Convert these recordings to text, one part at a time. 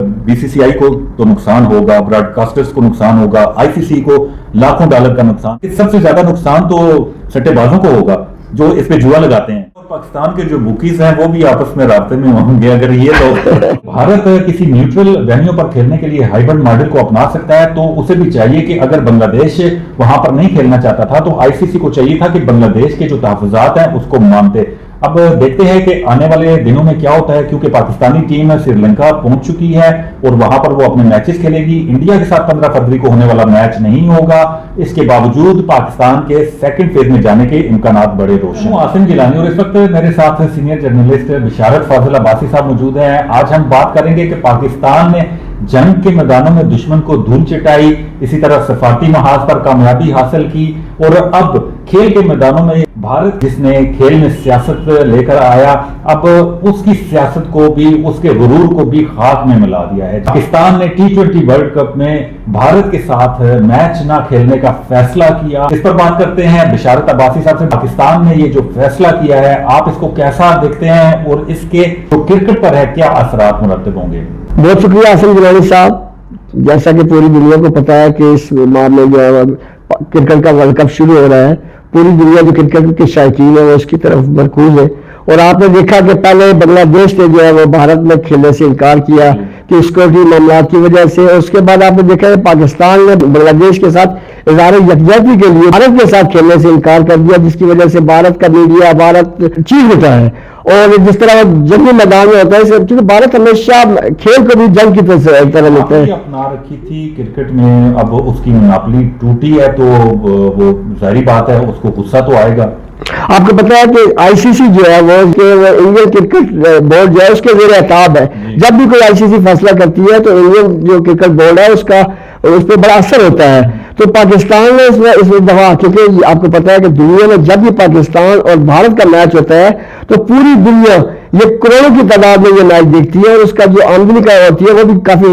BCCI को तो नुकसान होगा, ब्रॉडकास्टर्स को नुकसान होगा, आईसीसी को लाखों डॉलर का नुकसान। सबसे ज्यादा नुकसान तो सट्टेबाजों को होगा जो इस पे जुआ लगाते हैं। और पाकिस्तान के जो बुकीज हैं वो भी आपस में राब्ते में होंगे। अगर ये तो भारत किसी न्यूट्रल वेन्यू पर खेलने के लिए हाइब्रिड मॉडल को अपना सकता है, तो उसे भी चाहिए कि अगर बांग्लादेश वहां पर नहीं खेलना चाहता था तो आईसीसी को चाहिए था कि बांग्लादेश के जो तहफुजात हैं उसको मानते। अब देखते हैं कि आने वाले दिनों में क्या होता है, क्योंकि पाकिस्तानी टीम श्रीलंका पहुंच चुकी है और वहां पर वो अपने मैचेस खेलेगी। इंडिया के साथ 15 फरवरी को होने वाला मैच नहीं होगा। इसके बावजूद पाकिस्तान के सेकंड फेज में जाने के इम्कानात बड़े रोशन। आसिम गिलानी और इस वक्त मेरे साथ सीनियर जर्नलिस्ट बिशारत फाजिल अब्बासी साहब मौजूद हैं। आज हम बात करेंगे कि पाकिस्तान ने जंग के मैदानों में दुश्मन को धूल चटाई, इसी तरह सफारती महाज पर कामयाबी हासिल की, और अब खेल के मैदानों में भारत जिसने खेल में सियासत लेकर आया, अब उसकी सियासत को भी, उसके गुरूर को भी खाक में मिला दिया है। पाकिस्तान ने T20 वर्ल्ड कप में भारत के साथ मैच ना खेलने का फैसला किया। इस पर बात करते हैं बिशारत अब्बासी साहब से। पाकिस्तान ने ये जो फैसला किया है, आप इसको कैसा देखते हैं और इसके जो क्रिकेट पर है क्या असरात मुरतब होंगे? बहुत शुक्रिया आसिम गिलानी साहब। जैसा कि पूरी दुनिया को पता है कि इस माह में जो है क्रिकेट का वर्ल्ड कप शुरू हो रहा है, पूरी दुनिया जो क्रिकेट के शौकीन है वो उसकी तरफ मरकूज है। और आपने देखा कि पहले बांग्लादेश ने जो है वो भारत में खेलने से इनकार किया कि सिक्योरिटी मामला की वजह से। उसके बाद आपने देखा कि पाकिस्तान ने बांग्लादेश के साथ इज़हार यकजहती के लिए भारत के साथ खेलने से इनकार कर दिया, जिसकी वजह से भारत का मीडिया भारत चीख उठा है। और जिस तरह जंगी मैदान में होता है, क्योंकि भारत हमेशा खेल को भी जंग की तरह लेता है। अपना रखी थी क्रिकेट में, अब उसकी मोनोपोली टूटी है तो वो जाहिर बात है उसको गुस्सा तो आएगा। आपको पता है कि आईसीसी जो है वो इंडियन क्रिकेट बोर्ड जो है उसके ज़ेर एताब है। जब भी कोई आईसीसी फैसला करती है तो इंडियन जो क्रिकेट बोर्ड है उसका उस पर बड़ा असर होता है। तो पाकिस्तान ने इस दफा, क्योंकि आपको पता है कि दुनिया में जब भी पाकिस्तान और भारत का मैच होता है तो पूरी दुनिया ये करोड़ों की तादाद में ये मैच देखती है, और उसका जो आमदनी का होती है वो भी काफी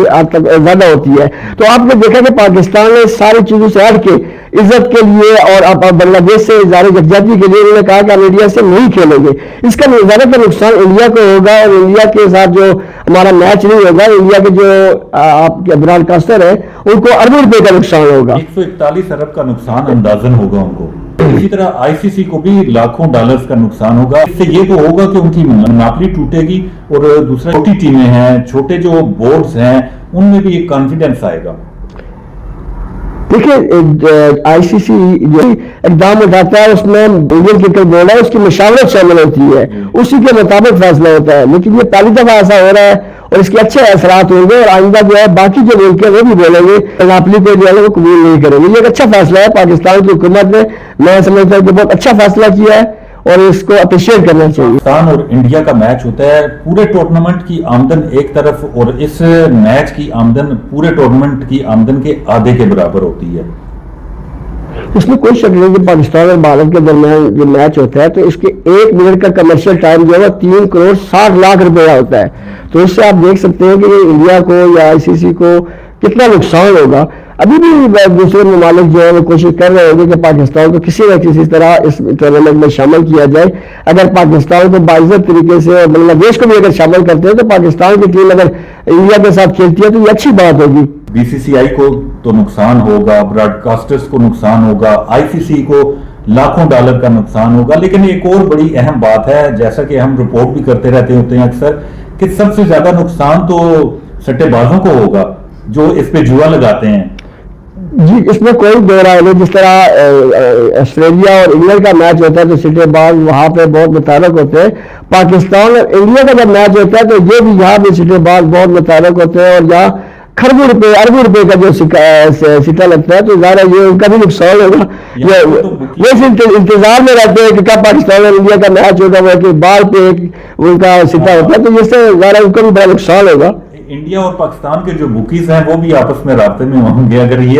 ज्यादा होती है। तो आपने देखा कि पाकिस्तान ने सारी चीजों से हट के इज्जत के लिए और अब बांग्लादेश से इज़हार यकजहती के लिए उन्होंने कहा कि हम इंडिया से नहीं खेलेंगे। इसका ज्यादातर नुकसान इंडिया को होगा, और इंडिया के साथ जो हमारा मैच नहीं होगा, इंडिया के जो आपके ब्रॉडकास्टर है उनको अरबों रुपए का नुकसान होगा। 141 अरब का नुकसान अंदाजन होगा उनको। इसी तरह आईसीसी को भी लाखों डॉलर्स का नुकसान होगा। इससे ये तो होगा कि उनकी मोनोपोली टूटेगी, और दूसरा छोटी टीमें हैं, छोटे जो बोर्ड्स हैं, उनमें भी एक कॉन्फिडेंस आएगा। देखिए आईसीसी जो इकदाम उठाता है उसमें इंडियन क्रिकेट बोर्ड है उसकी मशावरत शामिल होती है, उसी के मुताबिक फैसला होता है। लेकिन ये पहली दफा ऐसा हो रहा है और इसके अच्छे असरात होंगे, और आइंदा जो है बाकी जो मुल्क है वो भी बोलेंगे मोनोपोली को जो है वो कबूल नहीं करेंगे। ये एक अच्छा फैसला है पाकिस्तान की हुकूमत ने, मैं समझता हूँ कि बहुत अच्छा फैसला किया है और इसको अप्रिशिएट करना चाहिए। पाकिस्तान और इंडिया का मैच होता है, पूरे टूर्नामेंट की आमदन एक तरफ और इस मैच की आमदन पूरे टूर्नामेंट की आमदन के आधे के बराबर होती है। इसमें कोई शक नहीं कि पाकिस्तान और भारत के दरमियान जो मैच होता है तो इसके 1 मिनट का कमर्शियल टाइम जो है 3 करोड़ 60 लाख रुपया होता है। तो इससे आप देख सकते हैं कि इंडिया को या आईसीसी को कितना नुकसान होगा। अभी भी दूसरे ममालिक जो है वो कोशिश कर रहे होंगे कि पाकिस्तान को किसी न किसी तरह इस टूर्नामेंट में शामिल किया जाए। अगर पाकिस्तान को बाइज्जत तरीके से और बांग्लादेश को भी अगर शामिल करते हैं तो पाकिस्तान की टीम अगर इंडिया के साथ खेलती है तो ये अच्छी बात होगी। बीसीसीआई को तो नुकसान होगा, ब्रॉडकास्टर्स को नुकसान होगा, आईसीसी को लाखों डॉलर का नुकसान होगा। लेकिन एक और बड़ी अहम बात है, जैसा कि हम रिपोर्ट भी करते रहते होते हैं अक्सर, कि सबसे ज्यादा नुकसान तो सट्टेबाजों को होगा जो इस पे जुआ लगाते हैं। जी, इसमें कोई दो राय नहीं। जिस तरह ऑस्ट्रेलिया और इंग्लैंड का मैच होता है तो सिट्टेबाज वहां पे बहुत मुतारक होते हैं। पाकिस्तान और इंडिया का जब मैच होता है तो ये भी यहाँ भी सिट्टेबाज बहुत मुतारक होते हैं, और यहाँ खरबों रुपए अरबों रुपए का जो सिक्का लगता है तो ज़्यादा ये उनका भी नुकसान होगा। वो इंतजार में रहते हैं कि कब पाकिस्तान और इंडिया का मैच होगा, वो कि बाल पे उनका सिक्का होता है, तो इससे ज़्यादा उनका भी बड़ा नुकसान होगा। इंडिया और पाकिस्तान के जो बुकीज हैं वो भी आपस में राब्ते में होंगे। अगर ये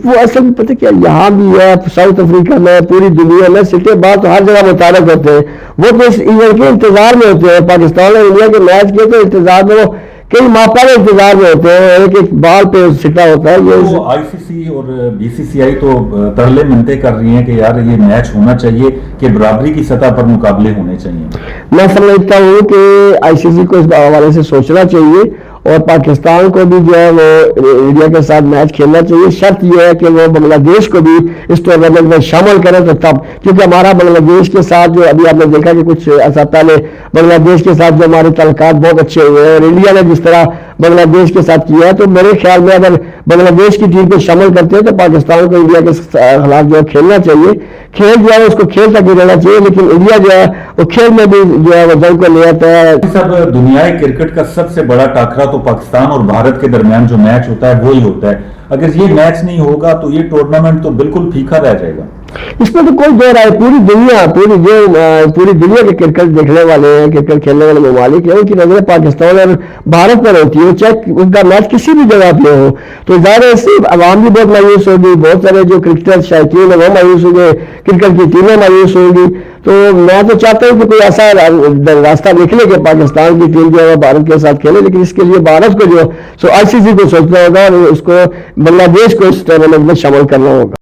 वो असल में पता क्या, यहाँ भी है, साउथ अफ्रीका में, पूरी दुनिया में सिट्टेबाज तो हर जगह मुतारक होते हैं। वो तो इस इवेंट के इंतजार में होते हैं। पाकिस्तान और इंडिया के मैच के तो इंतजार में वो کئی ماپا انتظار میں ہوتے ہیں، ایک بال پہ سٹا ہوتا ہے یہ تو آئی سی سی اور بی سی سی آئی تو ترلے منتیں کر رہی ہیں کہ یار یہ میچ ہونا چاہیے، کہ برابری کی سطح پر مقابلے ہونے چاہیے۔ میں سمجھتا ہوں کہ آئی سی سی کو اس حوالے سے سوچنا چاہیے اور پاکستان کو بھی جو ہے وہ انڈیا کے ساتھ میچ کھیلنا چاہیے۔ شرط یہ ہے کہ وہ بنگلہ دیش کو بھی اس ٹورنامنٹ میں شامل کریں تو تب، کیونکہ ہمارا بنگلہ دیش کے ساتھ جو ابھی آپ نے دیکھا کہ کچھ عرصہ پہلے بنگلہ دیش کے ساتھ جو ہمارے تعلقات بہت اچھے ہوئے ہیں، اور انڈیا نے جس طرح بنگلہ دیش کے ساتھ کیا ہے، تو میرے خیال میں اگر بنگلہ دیش کی ٹیم کو شامل کرتے ہیں تو پاکستان کو انڈیا کے خلاف جو ہے کھیلنا چاہیے۔ کھیل جو ہے اس کو کھیل تک ہی رہنا چاہیے، لیکن انڈیا جو ہے وہ کھیل میں بھی جو ہے وہ جنگ کو لے آتا ہے۔ صاحب، دنیای کرکٹ کا سب سے بڑا ٹاکرا تو پاکستان اور بھارت کے درمیان جو میچ ہوتا ہے وہی ہوتا ہے۔ اگر یہ میچ نہیں ہوگا تو یہ ٹورنامنٹ تو بالکل پھیکا رہ جائے گا۔ اس میں تو کوئی دو رائے، پوری دنیا کے کرکٹ دیکھنے والے ہیں، کرکٹ کھیلنے والے ممالک ہیں، ان کی نظریں پاکستان اور بھارت پر ہوتی ہے، چاہے ان کا میچ کسی بھی جگہ پہ ہو۔ تو ظاہر ہے اس سے عوام بھی بہت مایوس ہوگی، بہت سارے جو کرکٹر شائقین ہیں وہ مایوس ہوں گے، کرکٹ کی ٹیمیں مایوس ہوں گی۔ تو میں تو چاہتا ہوں کہ کوئی ایسا راستہ نکلے کہ پاکستان کی ٹیم جو ہے بھارت کے ساتھ کھیلے، لیکن اس کے لیے بھارت کو جو آئی سی سی کو سوچنا ہوگا اور اس کو بنگلہ دیش کو اس ٹورنامنٹ میں شامل کرنا ہوگا۔